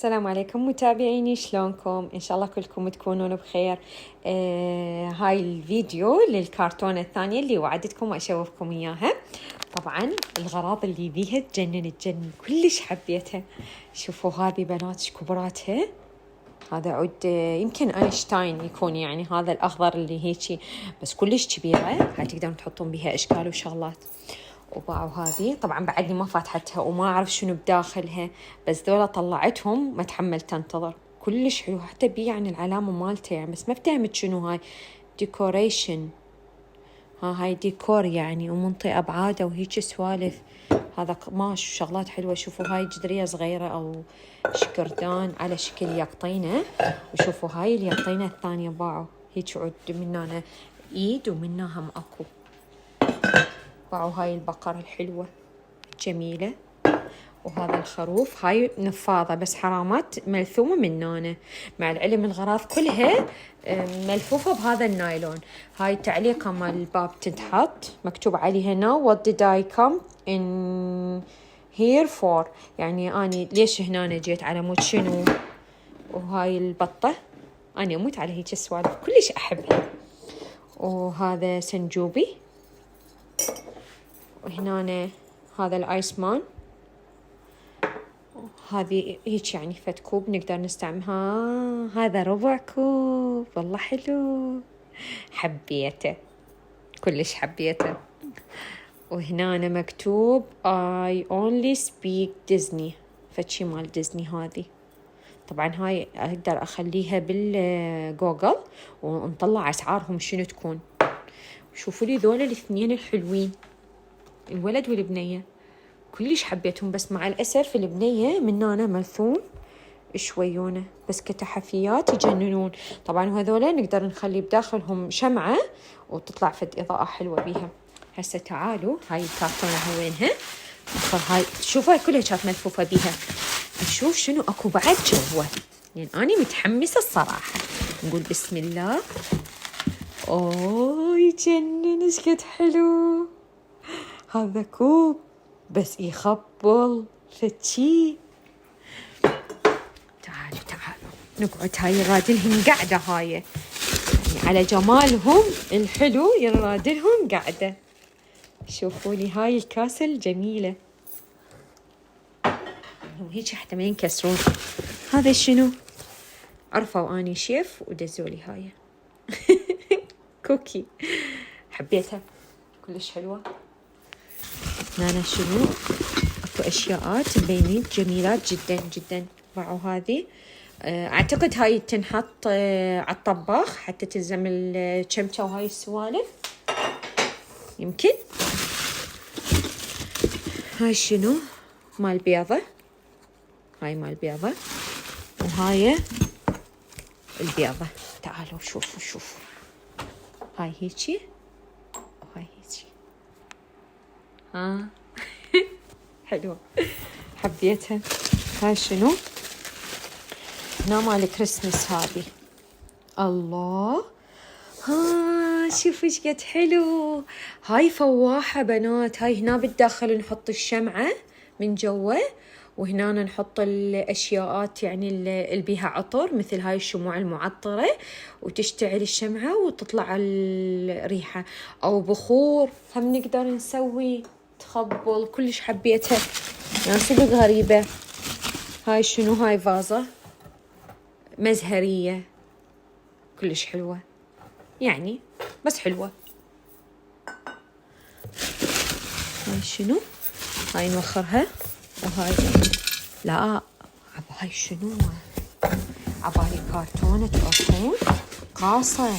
السلام عليكم متابعيني، شلونكم؟ إن شاء الله كلكم تكونون بخير. هاي الفيديو للكرتونة الثانية اللي وعدتكم أشوفكم إياها. طبعا الغراض اللي بيها تجنن كلش حبيتها. شوفوا هذه بنات كبراتها، هذا عود يمكن أينشتاين يكون، يعني هذا الأخضر اللي هيجي بس كلش كبيرة، هاي تقدرون تحطون بيها أشكال وشغلات. وباعوا هذه طبعا بعدني ما فاتحتها وما أعرف شنو بداخلها، بس ذولا طلعتهم ما تحملت انتظر. كلش حلو، حتى بي يعني العلامة مالته يعني، بس ما فهمت شنو هاي. ديكوريشن، هاي ديكور يعني، ومنطي أبعاده وهيك سوالف. هذا ماش شغلات حلوة. شوفوا هاي جدرية صغيرة أو شكردان على شكل يقطينة. وشوفوا هاي اليقطينة الثانية باعوا هيك عود منها إيد ومنها أكو. باعوا هاي البقرة الحلوة جميلة، وهذا الخروف هاي نفاضة بس حرامات ملثومة من هنا، مع العلم الغراض كلها ملفوفة بهذا النايلون. هاي التعليقة مال الباب تنحط مكتوب عليها now what did I come in here for، يعني أني ليش هنا جيت على مود شنو. وهاي البطة أنا أموت على هيك السوالف كلش أحبها. وهذا سنجوبي، وهنا هذا الآيس مان. هذه هيك يعني فد كوب نقدر نستعملها. هذا ربع كوب، والله حلو، حبيته كلش حبيته. وهنا مكتوب I only speak Disney، فشي مال ديزني. هذه طبعا هاي أقدر أخليها بالجوجل ونطلع أسعارهم شنو تكون. شوفوا لي ذولا الاثنين الحلوين، الولد والبنية كلش حبيتهم، بس مع الأسف البنية من هنا ملثوم شويونه، بس كتحفيات يجننون. طبعا وهذولا نقدر نخلي بداخلهم شمعة وتطلع فد إضاءة حلوة بيها. هسه تعالوا هاي الكرتونة وينها. هاي شوفوا هاي كلها كانت ملفوفة بيها. نشوف شنو أكو بعد جوا، يعني أنا متحمسة الصراحة. نقول بسم الله. أوه يجنن، إيش قد حلو. هذا كوب بس يخبل فتشي. تعالوا نقعد. هاي يرادلهم قعدة، هاي يعني على جمالهم الحلو يرادلهم قعدة. شوفوا لي هاي الكاسة الجميلة، وهيك حتى ما ينكسرون. هذا شنو؟ عرفوا أني شيف ودزولي هاي كوكي، حبيتها كلش حلوة. هنا شنو؟ اكو اشياءات مبينين جميلات جدا جدا. باعوا هذه اعتقد هاي تنحط على الطباخ حتى تلزم الشمشة وهاي السوالف يمكن. هاي شنو؟ مال بيضة، هاي مال بيضة، وهاي البيضة. تعالوا شوفوا هاي هيجي وهاي هيجي. حلوة حبيتها. هاي شنو؟ هنا مال كريسمس هذه. الله، شوفوا ايش قد حلو. هاي فواحة بنات. هاي هنا بالداخل نحط الشمعة من جوا، وهنا نحط الاشياءات يعني اللي بيها عطر، مثل هاي الشموع المعطرة، وتشتعل الشمعة وتطلع الريحة، او بخور هم نقدر نسوي تخبل. كلش حبيتها يعني، صدق غريبة. هاي شنو؟ هاي فازة مزهرية كلش حلوة يعني، بس حلوة. هاي شنو؟ هاي نوخرها. وهاي لا عبا هاي شنو؟ عبالي كرتونة تحطون قاصة.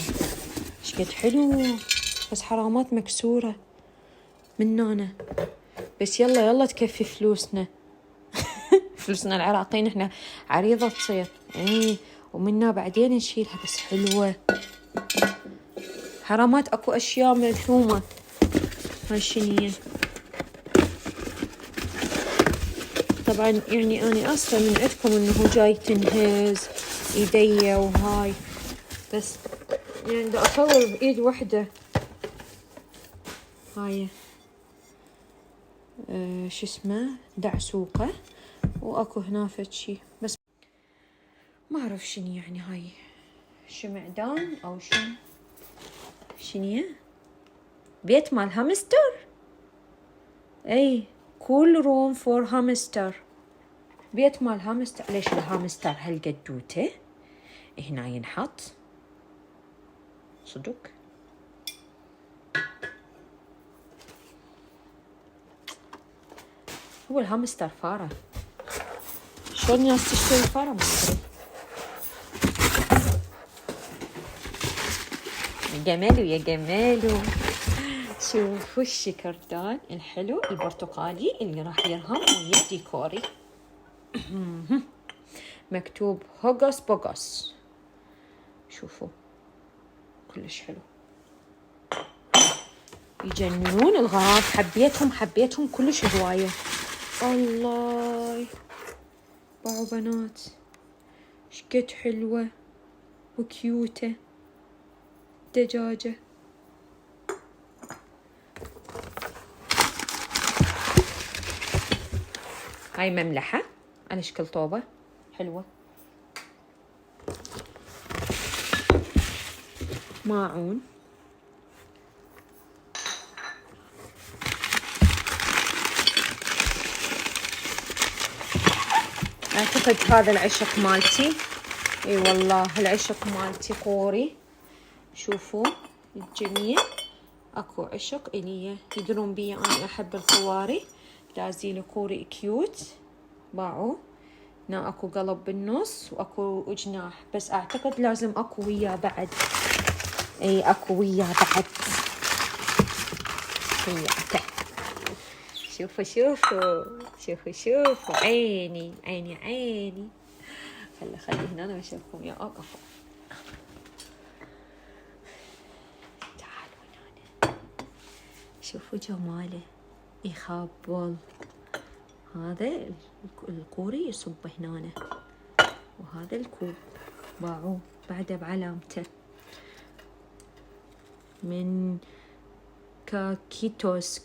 ايش قد حلو، بس حرامات مكسورة من هنا. بس يلا تكفي فلوسنا فلوسنا العراقيين احنا عريضة تصير ومنا بعدين نشيلها. بس حلوة، حرامات اكو اشياء ملثومة. هاي شنية؟ طبعا يعني أنا أصلا من عندكم إنه جاي تنهز إيديا وهاي، بس يعني دا أصور بإيد واحدة. هاي شو اسمه، دعسوقة، وأكو هنا فد شي. بس ما أعرف شنو يعني هاي، شمعدان أو شنو بيت مال هامستر. أي كول روم فور هامستر، بيت مال هامستر. ليش الهامستر هالقدوته هنا ينحط صدق؟ هو الهامستر فارة، شلون الناس تشتري فارة ما أدري. يا جمالو يا جمالو، شوفوا الشكردان الحلو البرتقالي اللي راح يرهم ويا ديكوري. مكتوب هوغوس بوغوس، شوفوا كلش حلو، يجننون الغراض. حبيتهم كلش هواية. الله باعوا بنات شقد حلوة وكيوتة دجاجة. هاي مملحة على شكل طوبة حلوة. ماعون، أعتقد هذا العشق مالتي. اي والله العشق مالتي قوري. شوفوا الجميع، اكو عشق الي يدرون بي انا احب القواري. دازيل قوري كيوت باعوا. هنا اكو قلب بالنص واكو جناح، بس اعتقد لازم اكو وياه بعد. اي اكو وياه بعد وياته. شوفوا شوفوا شوفوا شوفوا، عيني عيني عيني. خلي هنا انا اشوفكم يا اوقفوا. تعالوا هنا شوفوا جماله يخبل. هذا القوري يصب هنا، وهذا الكوب باعوه بعده بعلامته من كاكيتوس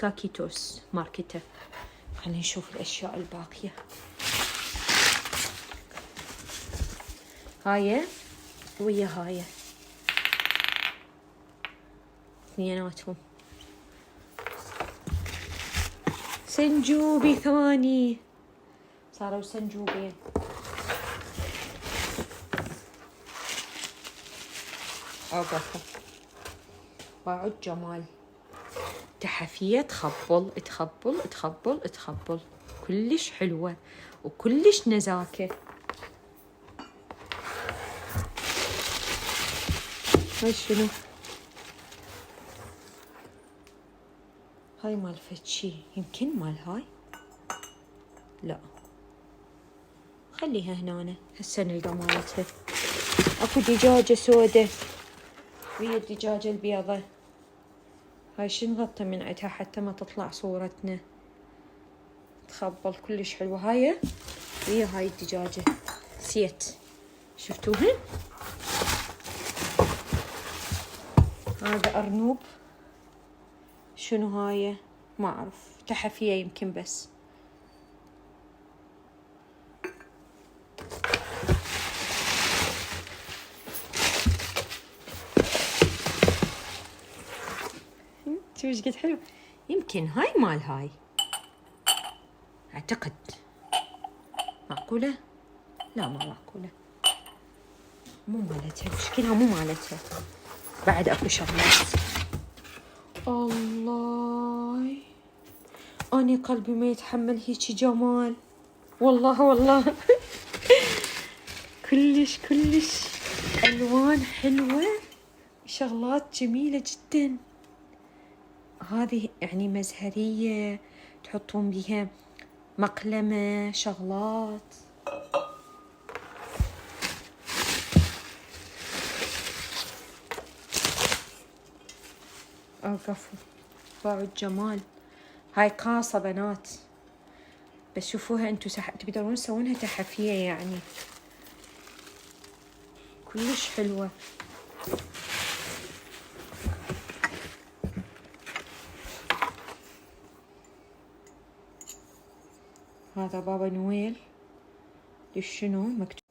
ماركته. خلينا نشوف الاشياء الباقيه. هاي ويا هاي اثنيناتهم. سنجوبي ثاني، صاروا سنجوبين. اوقفوا باعوا الجمال. تحفية تخبل تخبل تخبل تخبل، كلش حلوة وكلش نزاكة. هاي شنو؟ هاي مال فتشي، يمكن مال هاي، لا خليها هنا هسه نلقى مالتها. اكو دجاجة سودة ويا الدجاجة البيضة. هاي شنغطى من عندها حتى ما تطلع صورتنا. تخبل كلش حلوة. هاي ويا هاي الدجاجة سيت، شفتوهن؟ هذا أرنوب. شنو هاي ما أعرف، تحفية يمكن بس. شوف ايش قد حلو. يمكن هاي مال هاي أعتقد. معقولة؟ لا ما معقولة، مو مالتها، مشكلها مو مالتها. بعد أكو شغلات. الله أني قلبي ما يتحمل هيك جمال، والله كلش ألوان حلوة، شغلات جميلة جدا. هذه يعني مزهرية تحطون بيها مقلمة شغلات. اوقفوا باعوا الجمال. هاي قاصة بنات، بس شوفوها انتو تقدرون تسوونها تحفية يعني كلش حلوة. هذا بابا نويل. شنو مكتوب؟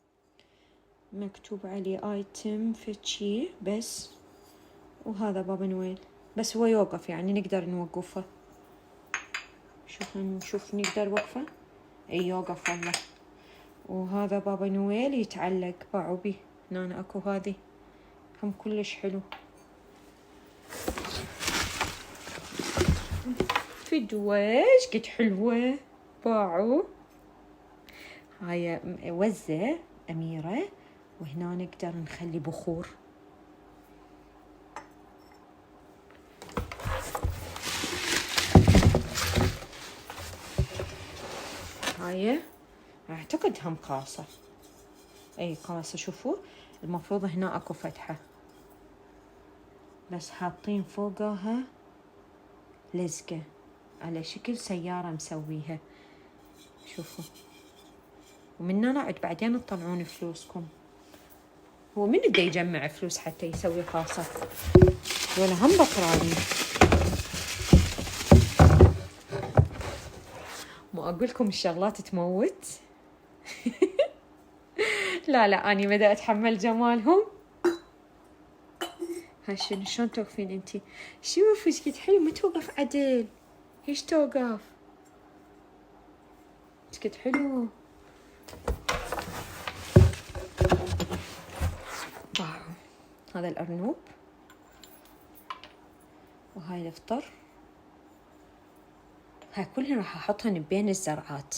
مكتوب عليه ايتم فتشي بس. وهذا بابا نويل بس هو يوقف يعني نقدر نوقفه. شوف نقدر وقفه. اي يوقف والله. وهذا بابا نويل يتعلق باعوا بيه هنا اكو هذه هم كلش حلو. فدوة قد حلوة باعوا. هاي وزة أميرة وهنا نقدر نخلي بخور. هاي أعتقد هم قاصة. أي قاصة. شوفوا المفروض هنا أكو فتحة بس حاطين فوقها لزقة على شكل سيارة مسويها. شوفوا ومن هنا عد بعدين تطلعون فلوسكم. هو من بده يجمع فلوس حتى يسوي خاصة ولا هم بطراني. ما أقولكم الشغلات تموت. لا أني بدأ أتحمل جمالهم. هاشين شلون توقفين انتي؟ شوفي ايش قد حلو. ما توقف عدل. ايش توقف؟ ايش قد حلو. هذا الأرنوب وهاي الفطر. هاي كلها راح احطهن بين الزرعات.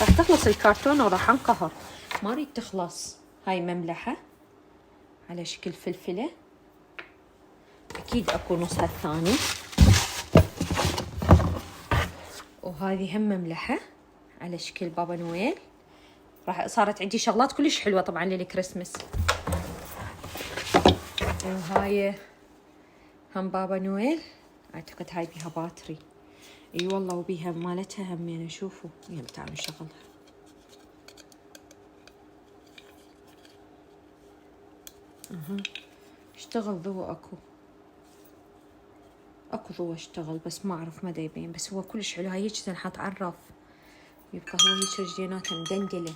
راح تخلص الكرتونة وراح انقهر. ما اريد تخلص. هاي مملحة على شكل فلفلة. اكيد اكو نصها الثاني. وهذه هم مملحة على شكل بابا نويل. راح صارت عندي شغلات كلش حلوة طبعا للكريسماس. وهاي هم بابا نويل. اعتقد هاي بيها باتري. اي والله وبيها مالتها همين. شوفوا يلا تعالوا نشغلها. اشتغل ضوء. اكو ضوء اشتغل بس ما اعرف مدى يبين. بس هو كلش حلو. هاي هيك تنحط على الرف يبقى هو هيك رجليناتها مدندلة.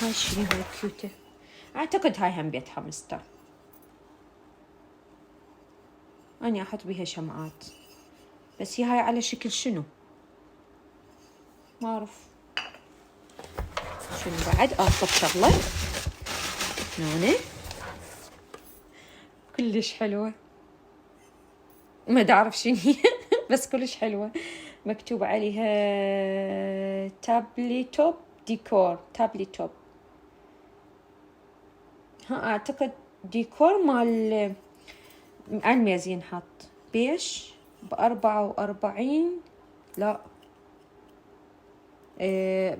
هاي شنو هاي كيوتة. اعتقد هاي هم بيت هامستر. اني احط بيها شمعات بس هي هاي على شكل شنو ما اعرف شنو. بعد اطلب شغله هنا كلش حلوه. ما دا اعرف شنو هي بس كلش حلوه. مكتوب عليها تابلي توب ديكور. تابلي توب. ها اعتقد ديكور مال الميز ينحط بيش ب44. لا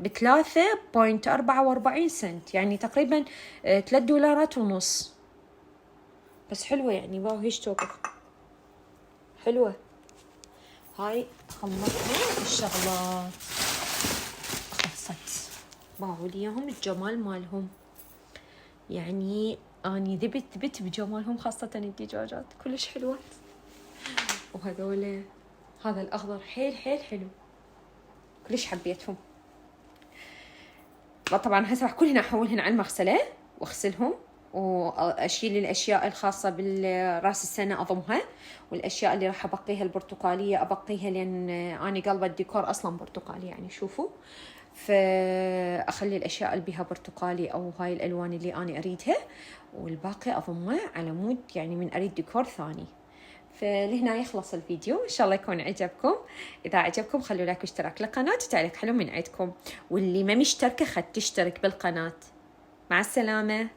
ب3.44 سنت يعني تقريبا $3.50. بس حلوة يعني باو هيش توقف حلوة. هاي خلصنا الشغلات خلصت. باعوا لي اياهم الجمال مالهم يعني اني ذبت بجمالهم خاصة الدجاجات كلش حلوات. وهذول هذا الاخضر حيل حلو كلش حبيتهم. طبعا هسه راح كلهن احولهن على المغسله واغسلهم واشيل الاشياء الخاصه بالراس السنه اضمها. والاشياء اللي راح ابقيها البرتقاليه ابقيها لان اني قلبه الديكور اصلا برتقالي يعني شوفوا. فاخلي الاشياء اللي بيها برتقالي او هاي الالوان اللي انا اريدها والباقي اضمه على مود يعني من اريد ديكور ثاني. فلهنا يخلص الفيديو. ان شاء الله يكون عجبكم. اذا عجبكم خلوا لايك واشتراك للقناه وتعليق حلو من عندكم. واللي ما مشتركه خد تشترك بالقناه. مع السلامه.